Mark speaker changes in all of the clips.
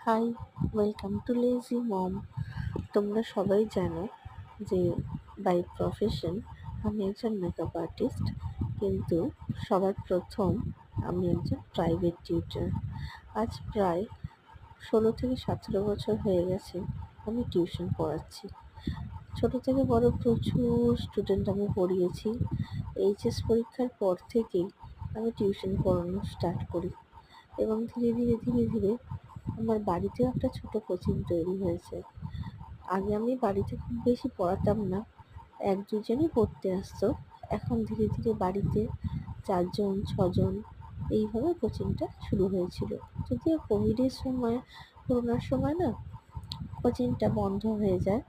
Speaker 1: High, welcome to lazy মম। তোমরা সবাই জানো যে বাই প্রফেশন আমি একজন মেকআপ আর্টিস্ট, কিন্তু সবার প্রথম আমি একজন প্রাইভেট টিউটর। আজ প্রায় 16 থেকে 17 বছর হয়ে গেছে আমি টিউশন পড়াচ্ছি। ছোট থেকে বড় প্রচুর স্টুডেন্ট আমি পড়িয়েছি। এইচএস পরীক্ষার পর থেকেই আমি টিউশন পড়ানো স্টার্ট করি এবং ধীরে ধীরে ধীরে ধীরে আমার বাড়িতেও একটা ছোট কোচিং তৈরি হয়েছে। আগে আমি বাড়িতে খুব বেশি পড়াতাম না, 1-2 জনই পড়তে আসতো। এখন ধীরে ধীরে বাড়িতে 4 জন 6 জন এইভাবে কোচিংটা শুরু হয়েছিল। যদিও কোভিডের সময়, করোনার সময় না কোচিংটা বন্ধ হয়ে যায়,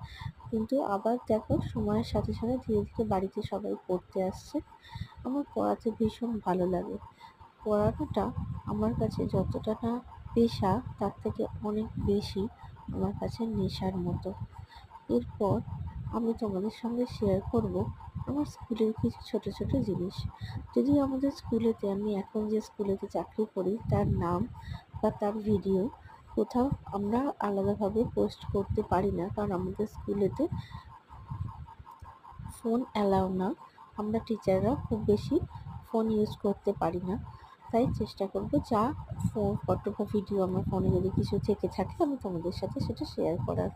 Speaker 1: কিন্তু আবার দেখো সময়ের সাথে সাথে ধীরে ধীরে বাড়িতে সবাই পড়তে আসছে। আমার পড়াতে ভীষণ ভালো লাগে। পড়ানোটা আমার কাছে যতটা না পেশা, তার থেকে অনেক বেশি আমার কাছে নেশার মতো। এরপর আমি তোমাদের সঙ্গে শেয়ার করব আমার স্কুলের কিছু ছোট ছোট জিনিস। যদিও আমাদের স্কুলেতে, আমি এখন যে স্কুলেতে চাকরি করি তার নাম বা তার ভিডিও কোথাও আমরা আলাদাভাবে পোস্ট করতে পারি না, কারণ আমাদের স্কুলেতে ফোন অ্যালাউ না। আমরা টিচাররা খুব বেশি ফোন ইউজ করতে পারি না। তাই চেষ্টা করব যা ফটো বা ভিডিও আমার ফোনে যদি কিছু থেকে থাকে আমি তোমাদের সাথে সেটা শেয়ার করার।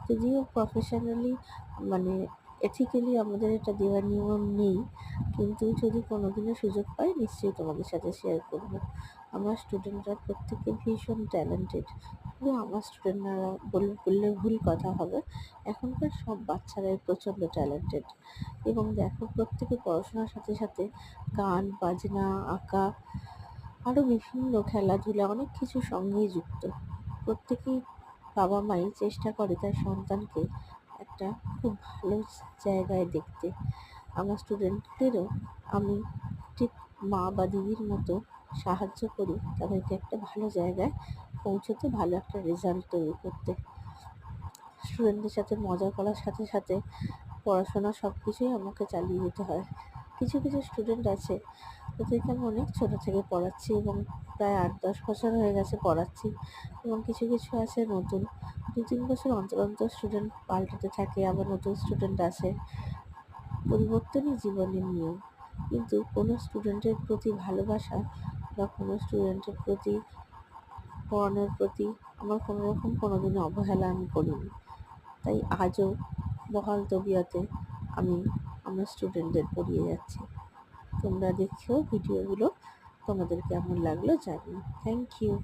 Speaker 1: যদিও প্রফেশনালি, মানে এথিক্যালি আমাদের এটা দেওয়ার নিয়ম নেই, কিন্তু যদি কোনোদিনও সুযোগ পাই নিশ্চয়ই তোমাদের সাথে শেয়ার করব। আমার স্টুডেন্টরা প্রত্যেকে ভীষণ ট্যালেন্টেড। শুধু আমার স্টুডেন্টরা বললে ভুল কথা হবে, এখনকার সব বাচ্চারাই প্রচণ্ড ট্যালেন্টেড। এবং দেখো প্রত্যেকে পড়াশোনার সাথে সাথে গান বাজনা, আঁকা, আরও বিভিন্ন খেলাধুলা অনেক কিছু সঙ্গেই যুক্ত। প্রত্যেকেই বাবা মাই চেষ্টা করে তার সন্তানকে একটা খুব ভালো জায়গায় দেখতে। আমার স্টুডেন্টদেরও আমি ঠিক মা বা দিদির মতো সাহায্য করি তাদেরকে একটা ভালো জায়গায় পৌঁছতে, ভালো একটা রেজাল্ট তৈরি করতে। স্টুডেন্টদের সাথে মজা করার সাথে সাথে পড়াশোনা সব কিছুই আমাকে চালিয়ে যেতে হয়। কিছু কিছু স্টুডেন্ট আছে তাদেরকে আমি অনেক ছোটো থেকে পড়াচ্ছি এবং প্রায় 8-10 বছর হয়ে গেছে পড়াচ্ছি। এবং কিছু কিছু আছে নতুন, 2-3 বছর অন্তর অন্তর স্টুডেন্ট পাল্টাতে থাকে, আবার নতুন স্টুডেন্ট আসে। পরিবর্তনই জীবনের নিয়ম। কিন্তু কোনো স্টুডেন্টের প্রতি ভালোবাসা বা কোনো স্টুডেন্টের প্রতি, পড়ানোর প্রতি আমার কোনো রকম কোনোদিনও অবহেলা আমি করিনি। তাই আজও বহাল তবিয়তে আমি আমার স্টুডেন্টদের পড়িয়ে যাচ্ছি। তোমরা দেখছো ভিডিওগুলো, তোমাদের কেমন লাগলো জানিও। Thank you.